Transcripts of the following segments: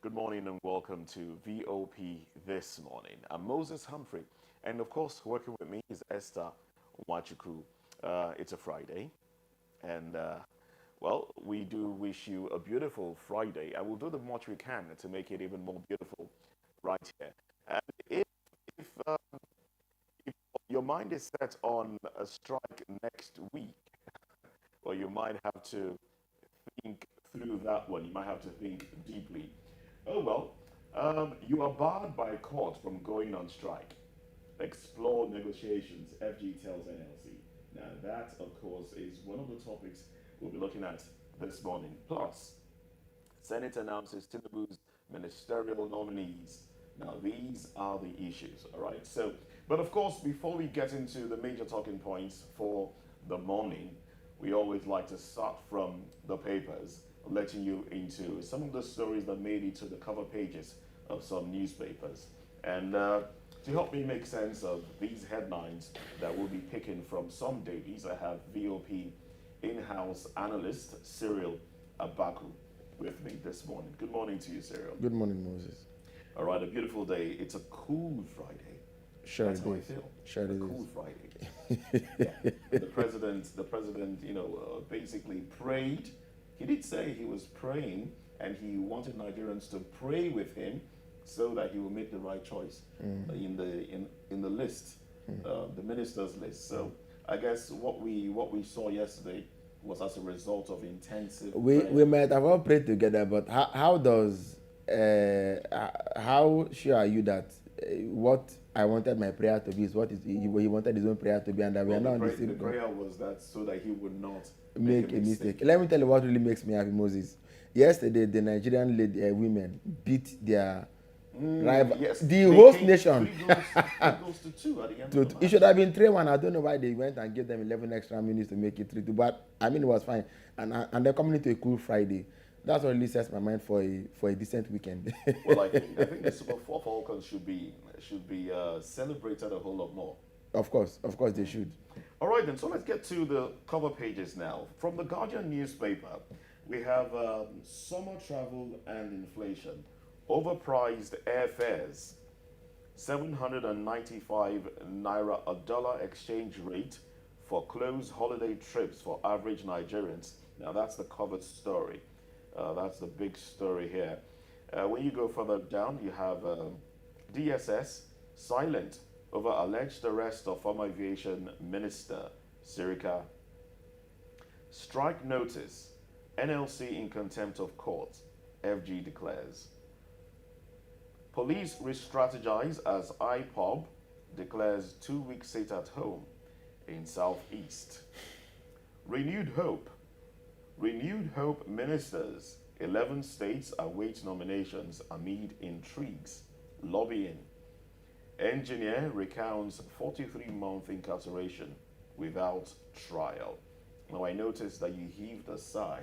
Good morning and welcome to VOP this morning. I'm Moses Humphrey, and of course, working with me is Esther Wachuku. It's a Friday, and we do wish you a beautiful Friday. I will do the much we can to make it even more beautiful right here. And if, uh, if your mind is set on a strike next week, well, you might have to think through that one. You might have to think deeply. Oh well, you are barred by court from going on strike. Explore negotiations, FG tells NLC. Now, that, of course, is one of the topics we'll be looking at this morning. Plus, Senate announces Tinubu's ministerial nominees. Now, these are the issues, all right? So, but of course, before we get into the major talking points for the morning, we always like to start from the papers, letting you into some of the stories that made it to the cover pages of some newspapers. And to help me make sense of these headlines that we'll be picking from some dailies, I have VOP in-house analyst Cyril Abaku with me this morning. Good morning to you, Cyril. Good morning, Moses. All right, a beautiful day. It's a cool Friday. Sure That's it how I is. feel. Sure it A is. cool Friday. Yeah. The president, basically prayed. He did say he was praying, and he wanted Nigerians to pray with him, so that he will make the right choice in the list, the ministers' list. So I guess what we saw yesterday was as a result of intensive We prayer. we might have all prayed together, but how sure are you that what I wanted my prayer to be is what is he wanted his own prayer to be, and that we Well, are the, not on the pray, the same prayer was that so that he would not make make a a mistake. mistake. Let me tell you what really makes me happy, Moses. Yesterday, the Nigerian women beat their rival, Yes, the they host came nation. three goals to two at the end of the It match. should have been 3-1. I don't know why they went and gave them 11 extra minutes to make it 3-2. But I mean, it was fine. And they're coming into a cool Friday. That's what really sets my mind for a decent weekend. Well, I think the Super Four Falcons should be celebrated a whole lot more. Of course, they should. All right, then. So let's get to the cover pages now. From the Guardian newspaper, we have summer travel and inflation, overpriced airfares, 795 naira a dollar exchange rate for close holiday trips for average Nigerians. Now that's the covered story. That's the big story here. When you go further down, you have DSS silent over alleged arrest of former aviation minister Sirika. Strike notice. NLC in contempt of court. FG declares. Police re-strategize as IPOB declares 2-week sit at home in Southeast. Renewed hope. Renewed hope ministers. 11 states await nominations amid intrigues. Lobbying. Engineer recounts 43-month incarceration without trial. Now I noticed that you heaved a sigh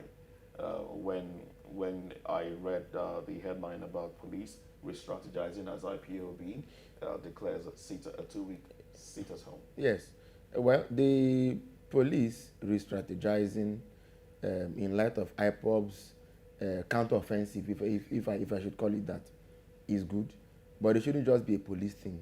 when I read the headline about police re-strategizing as IPOB declares a 2-week sit at home. Yes. Well, the police re-strategizing in light of IPOB's counter-offensive, if I should call it that, is good. But it shouldn't just be a police thing.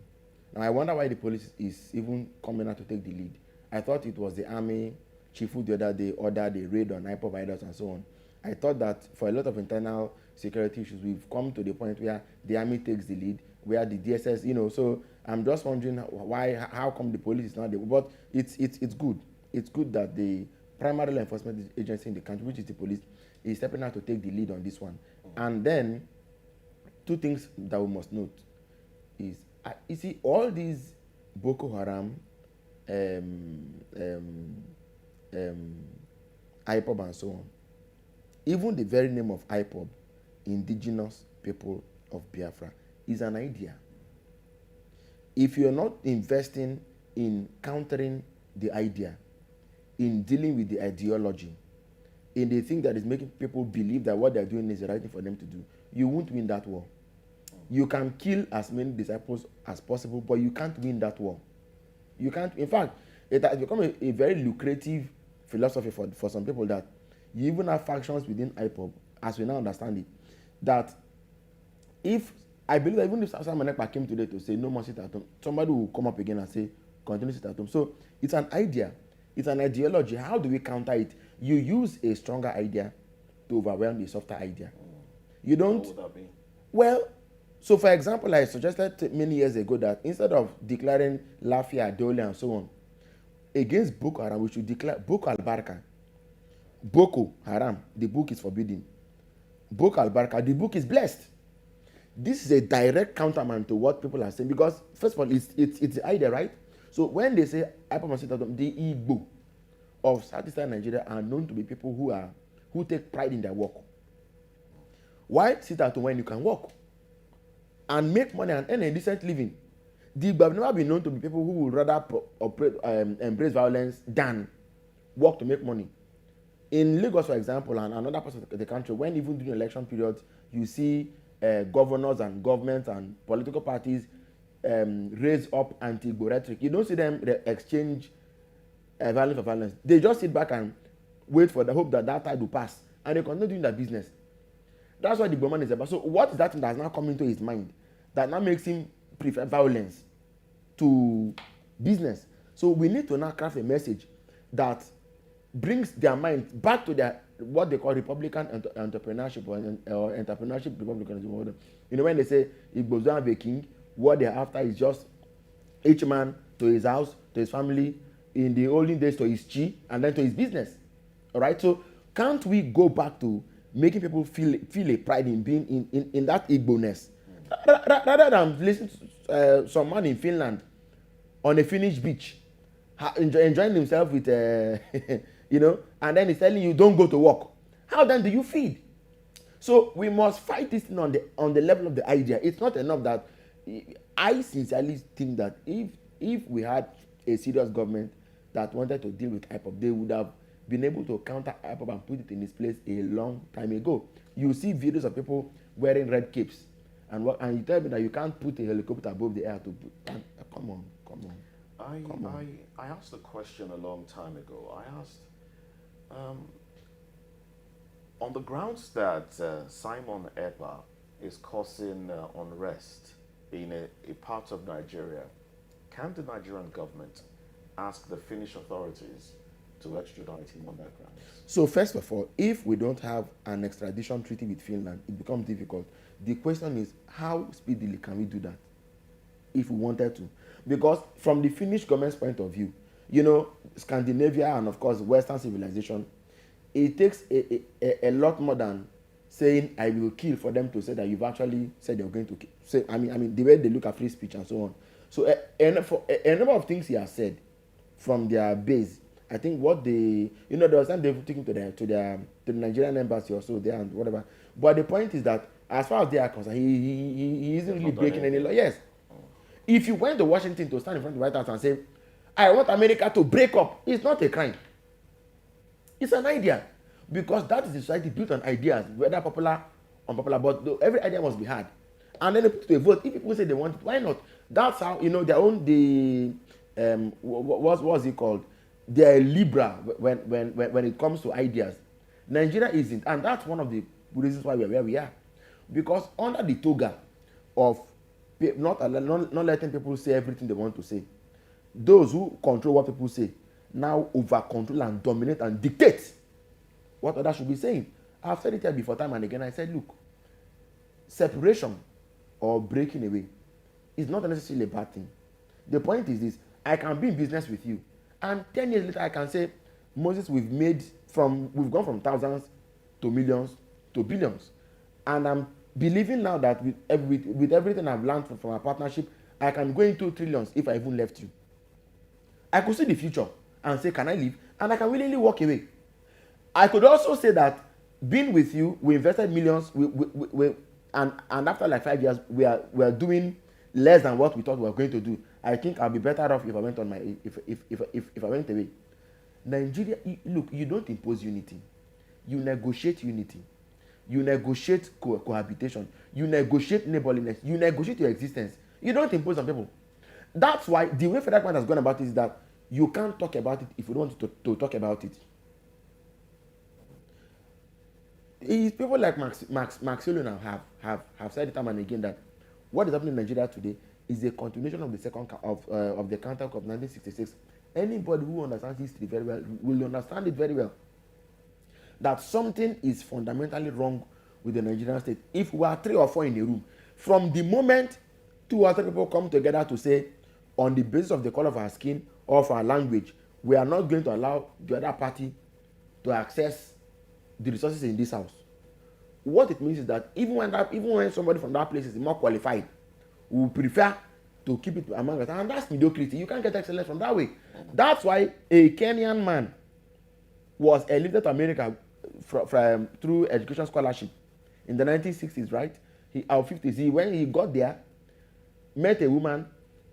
Now, I wonder why the police is even coming out to take the lead. I thought it was the army chief who the other day ordered a raid on IPOB idols and so on. I thought that for a lot of internal security issues, we've come to the point where the army takes the lead, where the DSS, so I'm just wondering how come the police is not there. But it's good. It's good that the primary law enforcement agency in the country, which is the police, is stepping out to take the lead on this one. And then, two things that we must note is, you see, all these Boko Haram, IPOB and so on, even the very name of IPOB, indigenous people of Biafra, is an idea. If you're not investing in countering the idea, in dealing with the ideology, in the thing that is making people believe that what they're doing is the right thing for them to do, you won't win that war. You can kill as many disciples as possible, but you can't win that war. You can't. In fact, it has become a very lucrative philosophy for some people that you even have factions within IPOB, as we now understand it, that if I believe that even if Simon Ekpa came today to say no more sit at home, somebody will come up again and say continue sit at home. So it's an idea, it's an ideology. How do we counter it? You use a stronger idea to overwhelm a softer idea. You don't. What would that be? Well, so for example, I suggested many years ago that instead of declaring Lafia, Dole, and so on against Boko Haram, we should declare Boko al-Barka. Boko Haram, the book is forbidden. Boko al-Barka, the book is blessed. This is a direct countermand to what people are saying, because first of all, it's the idea, right? So when they say Hypermasitatum, the Igbo of Southeastern Nigeria are known to be people who take pride in their work. Why sit at home when you can work and make money and earn a decent living? The Igbo have never been known to be people who would rather embrace violence than work to make money. In Lagos, for example, and another parts of the country, when even during election periods, you see governors and governments and political parties raise up anti-Igbo rhetoric. You don't see them exchange violence for violence. They just sit back and wait for the hope that that tide will pass, and they continue doing their business. That's what the Igbo man is about. So what is that thing that has now come into his mind that now makes him prefer violence to business? So we need to now craft a message that brings their mind back to their what they call Republican entrepreneurship or entrepreneurship republicanism. You know, when they say Igbos don't have a king, what they're after is just each man to his house, to his family, in the olden days to his chi, and then to his business. All right. So can't we go back to making people feel a pride in being in that Igbo-ness, rather than listening to some man in Finland on a Finnish beach enjoying himself with you know, and then he's telling you don't go to work. How then do you feed? So we must fight this thing on the level of the idea. It's not enough that I sincerely think that if we had a serious government that wanted to deal with IPOP, they would have been able to counter IPOP and put it in its place a long time ago. You see videos of people wearing red capes, and you tell me that you can't put a helicopter above the air to put. Come on. I asked a question a long time ago. I asked, on the grounds that Simon Ekpa is causing unrest in a part of Nigeria, can the Nigerian government ask the Finnish authorities to extradite him on that grounds? So first of all, if we don't have an extradition treaty with Finland, it becomes difficult. The question is, how speedily can we do that if we wanted to? Because from the Finnish government's point of view, you know, Scandinavia and of course Western civilization, it takes a lot more than saying I will kill for them to say that you've actually said you're going to kill. So, I mean the way they look at free speech and so on. So a number of things he has said from their base, I think what they, you know, there was time they took him to the Nigerian embassy or so there and whatever. But the point is that as far as they are concerned, he isn't really breaking any law. Yes. If you went to Washington to stand in front of the White House and say, I want America to break up, it's not a crime. It's an idea. Because that is the society built on ideas, whether popular or unpopular, but every idea must be had. And then they put to a vote. If people say they want it, why not? That's how, you know, their own, what's it called? They're liberal when it comes to ideas. Nigeria isn't. And that's one of the reasons why we're where we are. Because under the toga of not letting people say everything they want to say, those who control what people say now over control and dominate and dictate what others should be saying. I've said it here before time and again. I said, look, separation or breaking away is not necessarily a bad thing. The point is this: I can be in business with you, and 10 years later I can say, Moses, we've gone from thousands to millions to billions, and I'm believing now that with everything I've learned from our partnership, I can go into trillions if I even left you. I could see the future and say, can I leave? And I can willingly walk away. I could also say that being with you, we invested millions, and after like 5 years, we are doing less than what we thought we were going to do. I think I'll be better off if I went on my if I went away. Nigeria, look, you don't impose unity. You negotiate unity. You negotiate cohabitation. You negotiate neighborliness. You negotiate your existence. You don't impose on people. That's why the way federal government has gone about it is that you can't talk about it if you don't want to talk about it. People like Max now have said it time and again that what is happening in Nigeria today is a continuation of the of the counter of 1966. Anybody who understands history very well will understand it very well. That something is fundamentally wrong with the Nigerian state. If we are 3 or 4 in a room, from the moment 2 or 3 people come together to say, on the basis of the color of our skin or of our language, we are not going to allow the other party to access the resources in this house. What it means is that even when somebody from that place is more qualified, we will prefer to keep it among us, and that's mediocrity. You can't get excellence from that way. That's why a Kenyan man was elected to America through education scholarship in the 1960s, right? Or 50s. When he got there, met a woman,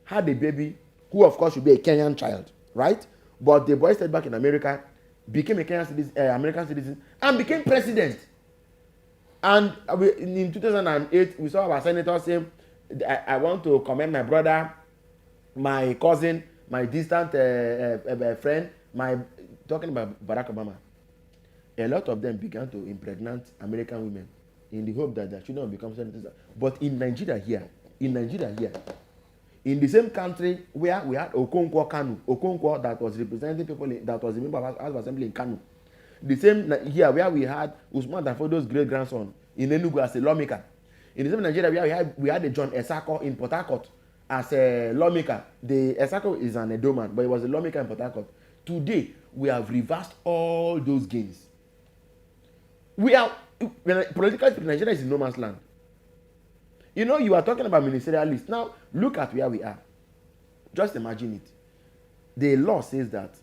had a baby, who of course should be a Kenyan child, right? But the boy stayed back in America, became a Kenyan citizen, American citizen, and became president. And in 2008, we saw our senator saying, I want to commend my brother, my cousin, my distant friend, talking about Barack Obama. A lot of them began to impregnate American women in the hope that their children will become senators. But in Nigeria here, in the same country where we had Okonkwo that was representing people, that was a member of House of Assembly in Kano. The same here where we had Usman Danfodo's great-grandson in Enugu as a lawmaker. In the same Nigeria where we had a John Esako in Port Harcourt as a lawmaker. The Esako is an Edo man, but he was a lawmaker in Port Harcourt. Today, we have reversed all those gains. Politically, Nigeria is in no man's land. You know, you are talking about ministerialists. Now, look at where we are. Just imagine it. The law says that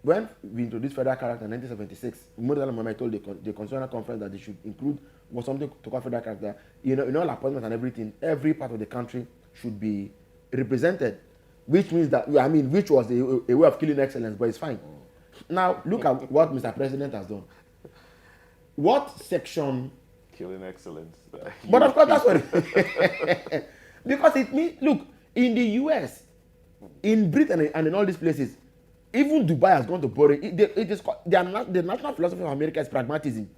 when we introduced federal character in 1976, Murtala Mohammed told the Constitutional Conference that they should include something to call federal character. You know, in all appointments and everything, every part of the country should be represented, which means that, which was a way of killing excellence, but it's fine. Now, look at what Mr. President has done. What section? Killing excellence. But of course, that's what it because it means, look, in the US, in Britain, and in all these places, even Dubai has gone to borrow. The national philosophy of America is pragmatism.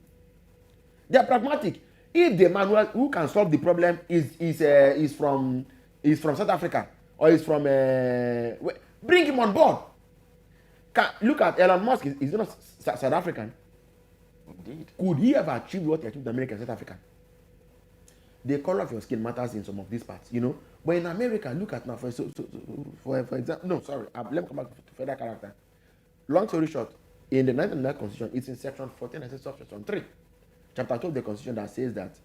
They are pragmatic. If the man who can solve the problem is from South Africa or is from bring him on board. Look at Elon Musk. He's not South African. Indeed. Could he ever achieve what he achieved in America and South Africa? The color of your skin matters in some of these parts, you know. But in America, look at now, for example, no, sorry, let me come back to federal character. Long story short, in the 1999 Constitution, it's in section 14 and section 3, chapter 2 of the Constitution, that says that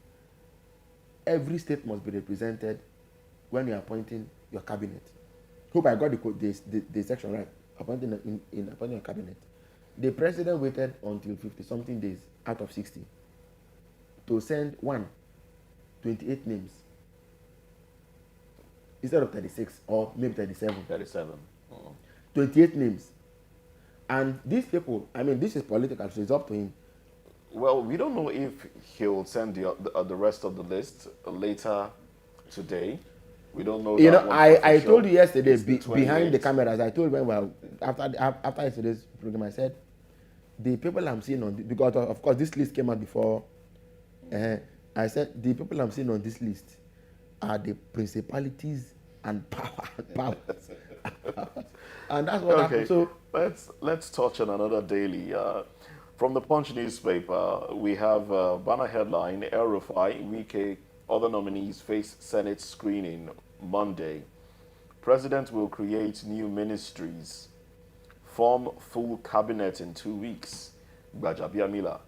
every state must be represented when you're appointing your cabinet. Hope I got the section right. Appointing your cabinet. The president waited until 50-something days out of 60 to send 28 names instead of 36 or maybe 37. 37. 28 names. And these people, this is political, so it's up to him. Well, we don't know if he'll send the rest of the list later today. We don't know. You know, I told you yesterday behind the cameras. I told when after yesterday's program, I said the people I'm seeing on because of course this list came out before. I said the people I'm seeing on this list are the principalities and powers, and that's what happened. So let's touch on another daily. From the Punch newspaper, we have banner headline: El-Rufai, Wike, other nominees face Senate screening Monday. President will create new ministries. Form full cabinet in 2 weeks. Gbajabiamila.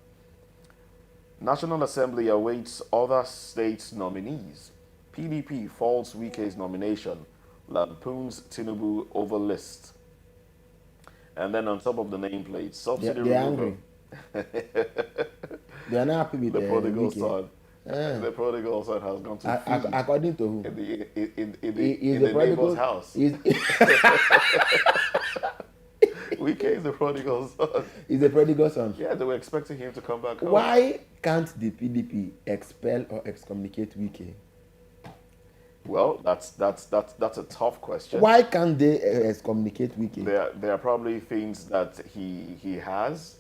National Assembly awaits other states' nominees. PDP falls Wike's nomination. Lampoons Tinubu over list. And then on top of the nameplate, subsidy they're removal. angry. They are not happy with The prodigal son. Wike. The prodigal son has gone to feed according to who? in the neighbor's house. Wike is the prodigal son. He's the prodigal son. Yeah, they were expecting him to come back home. Why can't the PDP expel or excommunicate Wike? Well, that's a tough question. Why can't they excommunicate Wike? There are probably things that he has.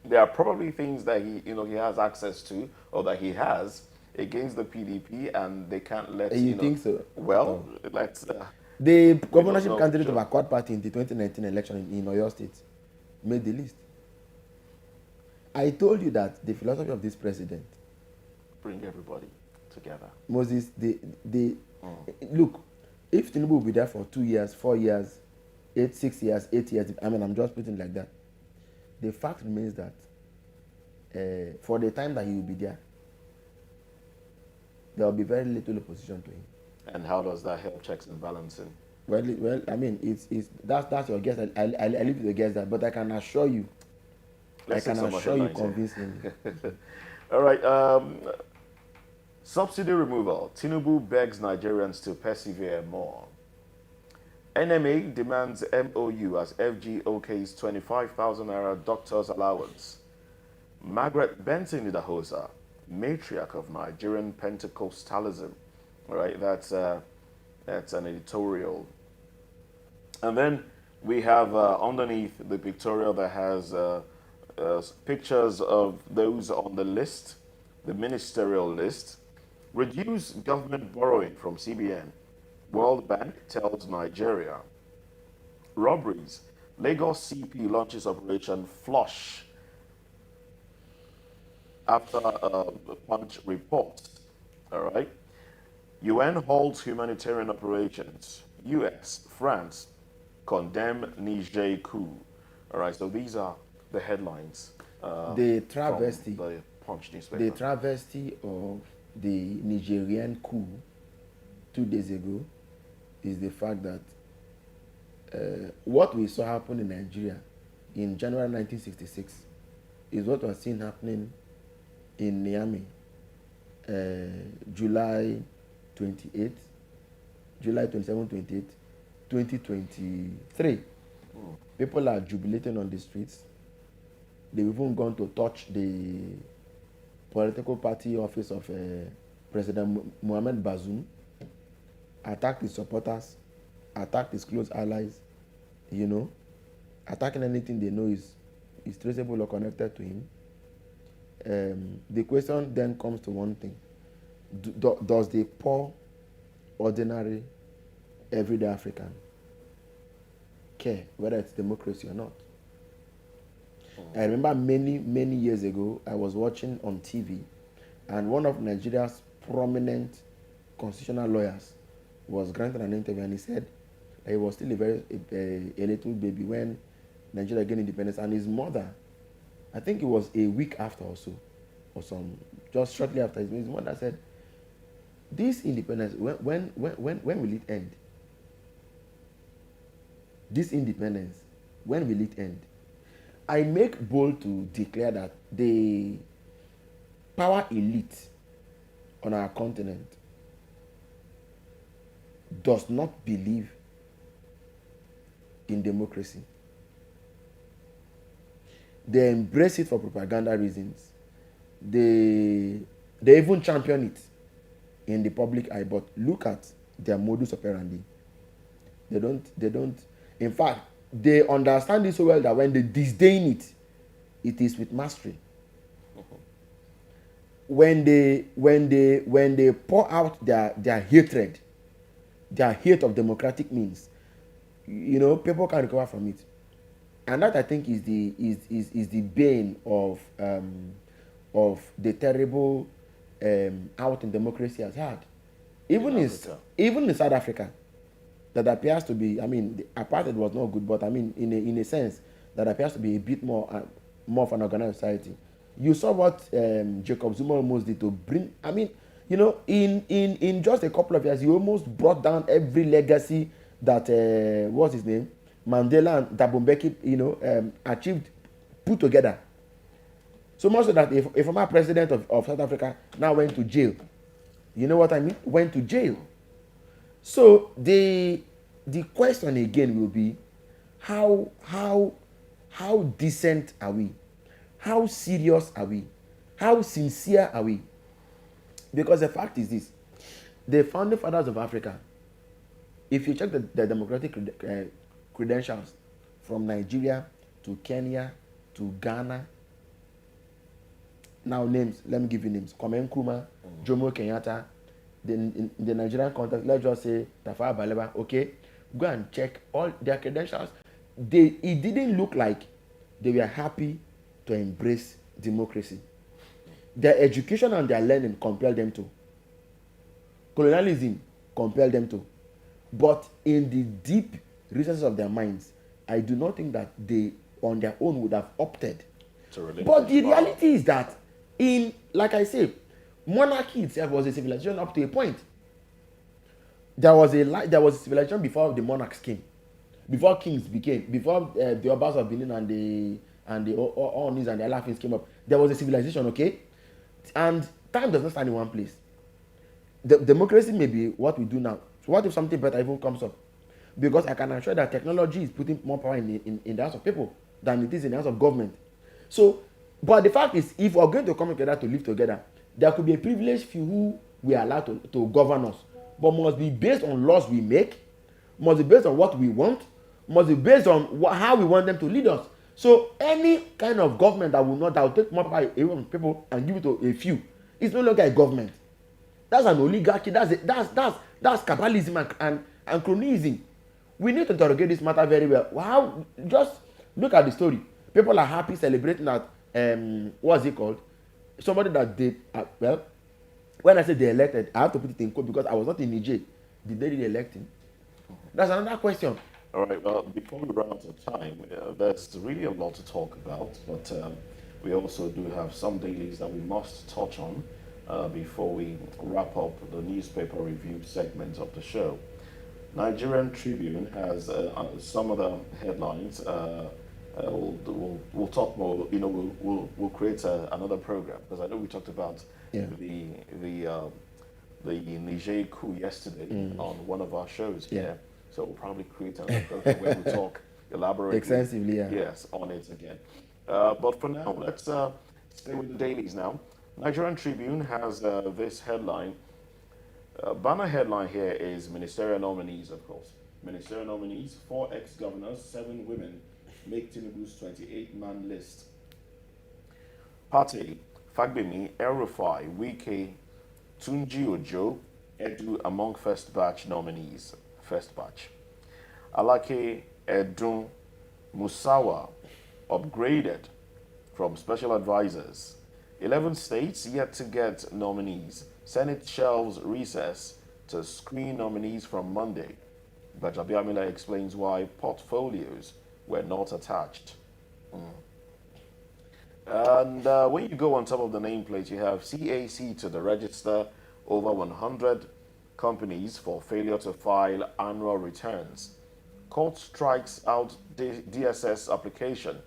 there are probably things that he has access to or that he has against the PDP, and they can't let You think so? Well, Oh. let's. The We don't governorship know. candidate of Sure. Accord Party in the 2019 election in Oyo State made the list. I told you that the philosophy of this president, Bring everybody together. Moses, look, if Tinubu will be there for 2 years, 4 years, 6 years, 8 years, I mean, I'm just putting it like that. The fact remains that for the time that he will be there will be very little opposition to him. And how does that help checks and balancing? Well, I mean, that's your guess. I leave you to guess that, but I can assure you, Let's take some more headlines here. convincingly. All right. Subsidy removal. Tinubu begs Nigerians to persevere more. NMA demands MOU as FG OK's 25,000 naira doctor's allowance. Margaret Benson Idahosa, matriarch of Nigerian Pentecostalism. All right, that's an editorial. And then we have underneath the pictorial that has pictures of those on the list, the ministerial list. Reduce government borrowing from CBN. World Bank tells Nigeria. Robberies. Lagos CP launches Operation Flush after Punch reports. All right. UN halts humanitarian operations. US, France condemn Niger coup. All right. So these are the headlines. The travesty. From the Punch newspaper. The travesty of the Nigerian coup 2 days ago is the fact that what we saw happen in Nigeria in January 1966 is what was seen happening in Niamey July 28, July 27, 28, 2023. People are jubilating on the streets. They've even gone to touch the political party office of President Mohamed Bazoum, attacked his supporters, attacked his close allies, attacking anything they know is traceable or connected to him. The question then comes to one thing. Does the poor, ordinary, everyday African care whether it's democracy or not? I remember many years ago, I was watching on TV, and one of Nigeria's prominent constitutional lawyers was granted an interview, and he said that he was still a little baby when Nigeria gained independence, and his mother, I think it was a week after or so, just shortly after, his mother said, "This independence, when will it end? This independence, when will it end?" I make bold to declare that the power elite on our continent does not believe in democracy. They embrace it for propaganda reasons. They even champion it in the public eye, but look at their modus operandi. They don't, in fact, they understand it so well that when they disdain it, it is with mastery. When they pour out their hatred, their hate of democratic means, people can recover from it, and that I think is the bane of the terrible outing democracy has had, even in South Africa. That appears to be, I mean, the apartheid was not good, but I mean, in a sense, that appears to be a bit more of an organized society. You saw what Jacob Zuma almost did to bring, I mean, in just a couple of years, he almost brought down every legacy that, what's his name? Mandela and Thabo Mbeki, achieved, put together. So much so that if a former president of South Africa now went to jail, you know what I mean? Went to jail. So the question again will be, how decent are we? How serious are we? How sincere are we? Because the fact is this: the founding fathers of Africa, if you check the democratic credentials from Nigeria to Kenya to Ghana now names, let me give you names. Kwame Nkrumah, Jomo Kenyatta, in the Nigerian context, let's just say Tafawa Balewa, okay? Go and check all their credentials. It didn't look like they were happy to embrace democracy. Their education and their learning compelled them to. Colonialism compelled them to. But in the deep recesses of their minds, I do not think that they on their own would have opted. But the reality is that like I say, monarchy itself was a civilization up to a point. There was a civilization before the monarchs came, before kings became, before the Obas of Benin and the Onis and the Alafins came up. There was a civilization, okay? And time does not stand in one place. The democracy may be what we do now. So what if something better even comes up? Because I can assure that technology is putting more power in the hands of people than it is in the hands of government. So, but the fact is, if we're going to come together to live together, there could be a privileged few who we are allowed to govern us, but must be based on laws we make, must be based on what we want, must be based on how we want them to lead us. So any kind of government that will take more power away from people and give it to a few, it's no longer a government. That's an oligarchy. That's capitalism and cronyism. We need to interrogate this matter very well. How? Just look at the story. People are happy celebrating that. What's it called? Somebody that they well. When I say they elected, I have to put it in quote because I was not in Niger. Did they really elect him? That's another question. All right. Well, before we run out of time, there's really a lot to talk about, but we also do have some dailies that we must touch on before we wrap up the newspaper review segment of the show. Nigerian Tribune has some of the headlines. We'll talk more. You know, we'll create another program because I know we talked about the Niger coup yesterday on one of our shows here. So we'll probably create another program where we talk elaborately, extensively, yes, on it again. But for now, let's stay with the dailies now. Nigerian Tribune has this headline. Banner headline here is ministerial nominees, of course. Ministerial nominees, 4 ex-governors, 7 women make Tinubu's 28-man list. Party, Fagbemi, el-Rufai, Wike, Tunji Ojo, Edu among first batch nominees. First batch. Alake Edun Musawa, upgraded from special advisors. 11 states yet to get nominees. Senate shelves recess to screen nominees from Monday. Bajabiamila explains why portfolios were not attached. And when you go on top of the nameplate, you have CAC to the register over 100 companies for failure to file annual returns. Court strikes out DSS application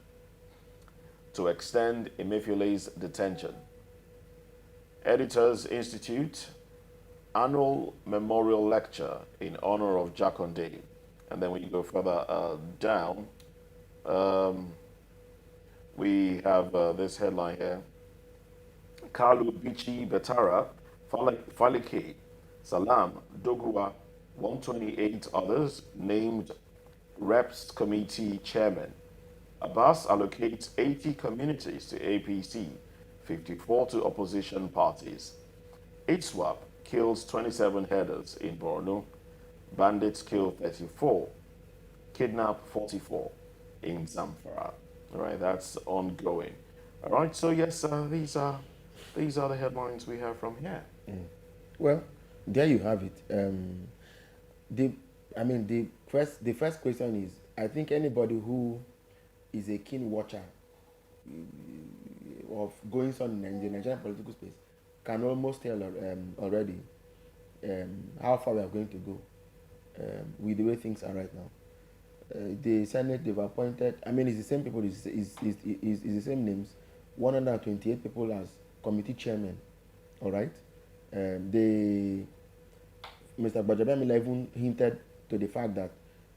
to extend Emefiole's detention. Editors Institute annual memorial lecture in honor of Jakonde. And then when you go further down, we have this headline here. Kalu Bichi Betara, Falike, Salam, Dogua, 128 others named Reps Committee Chairman. Abbas allocates 80 communities to APC, 54 to opposition parties. HSWAP kills 27 headers in Borno. Bandits kill 34. Kidnap 44 in Zamfara. All right, that's ongoing. All right, so yes, these are the headlines we have from here. Well, there you have it. The first question is, I think anybody who is a keen watcher of goings on in the Nigerian political space can almost tell already how far we are going to go with the way things are right now. The Senate, they've appointed, it's the same people, it's the same names, 128 people as committee chairmen, all right? Mr. Bajabamila even hinted to the fact that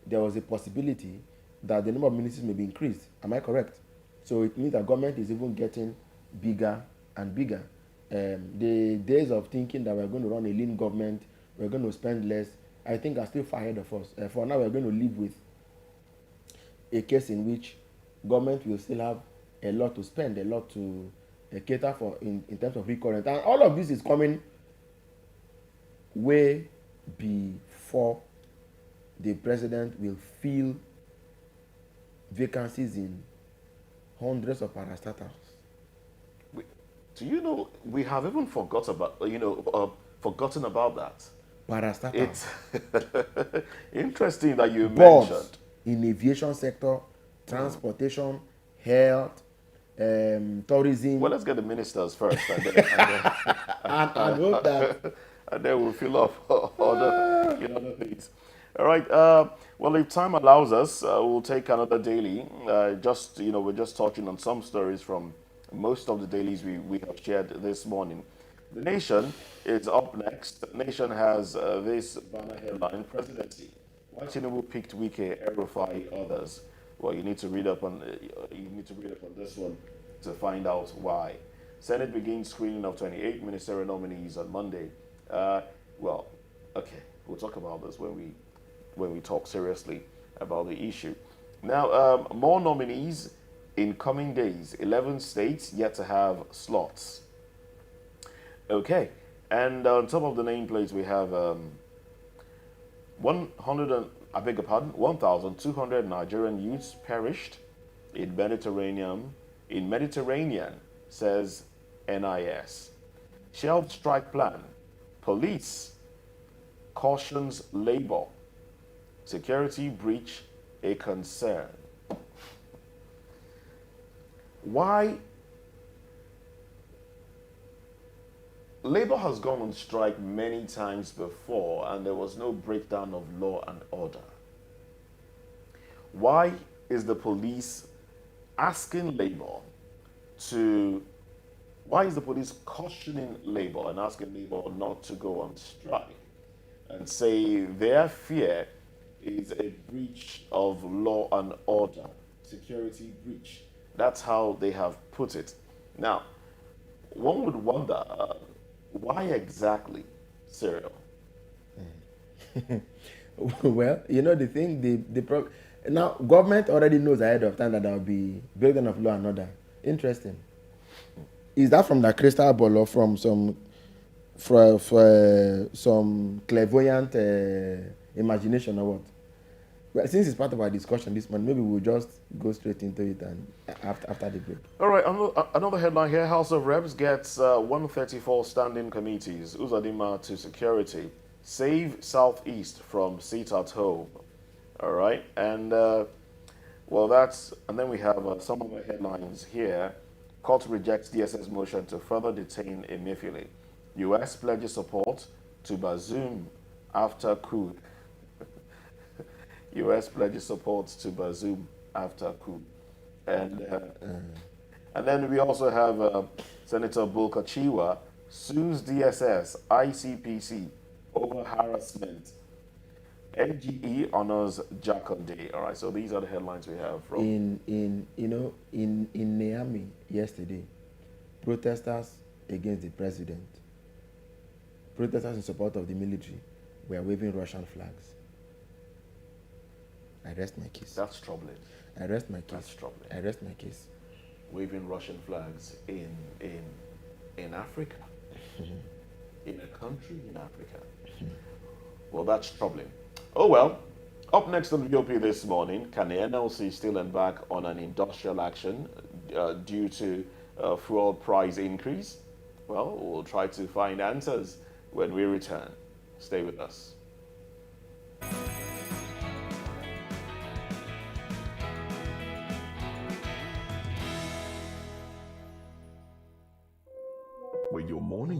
there was a possibility that the number of ministers may be increased. Am I correct? So it means that government is even getting bigger and bigger. The days of thinking that we're going to run a lean government, we're going to spend less, I think are still far ahead of us. For now, we're going to live with a case in which government will still have a lot to spend, a lot to cater for in terms of recurrent. And all of this is coming way before the president will fill vacancies in hundreds of parastatals. Do you know we have even forgotten about that? Parastatals. It's interesting that you Boards mentioned. in aviation sector, transportation, health, tourism. Well, let's get the ministers first, and hope that and then we'll fill up other things. All right. Well, if time allows us, we'll take another daily. We're just touching on some stories from most of the dailies we have shared this morning. The Nation is up next. The Nation has this banner headline: Presidency. Why Tinubu picked Wike, el-Rufai, others. Well, you need to read up on this one to find out why. Senate begins screening of 28 ministerial nominees on Monday. Well, okay, we'll talk about this when we talk seriously about the issue. Now, more nominees in coming days. 11 states yet to have slots. Okay, and on top of the nameplates we have 1,200 Nigerian youths perished in Mediterranean, says NIS. Shelved strike plan. Police cautions labor. Security breach a concern. Why? Labor has gone on strike many times before and there was no breakdown of law and order. Why is the police asking labor why is the police cautioning labor and asking labor not to go on strike and say their fear is a breach of law and order, security breach? That's how they have put it. Now, one would wonder, why exactly, Cyril? Well, the thing, now government already knows ahead of time that there will be breakdown of law and order. Interesting. Is that from the crystal ball or from some clairvoyant imagination or what? Well, since it's part of our discussion this morning, maybe we'll just go straight into it and after the break. All right, another headline here. House of Reps gets 134 standing committees. Uzodinma to security. Save Southeast from seat at home. All right, and then we have some other headlines here. Court rejects DSS motion to further detain Emefiele. U.S. pledges support to Bazoum after coup. U.S. pledges support to Bazoum after coup. And then we also have Senator Bulka Chiwa sues DSS, ICPC over harassment. NGE honors Jakonde. All right, so these are the headlines we have from in Niamey yesterday. Protesters against the president, protesters in support of the military, were waving Russian flags. I rest my case. That's troubling. I rest my case. That's troubling. I rest my case. Waving Russian flags in Africa, in a country in Africa. Well, that's troubling. Oh well. Up next on VOP this morning, can the NLC still embark on an industrial action due to fuel price increase? Well, we'll try to find answers when we return. Stay with us. When your morning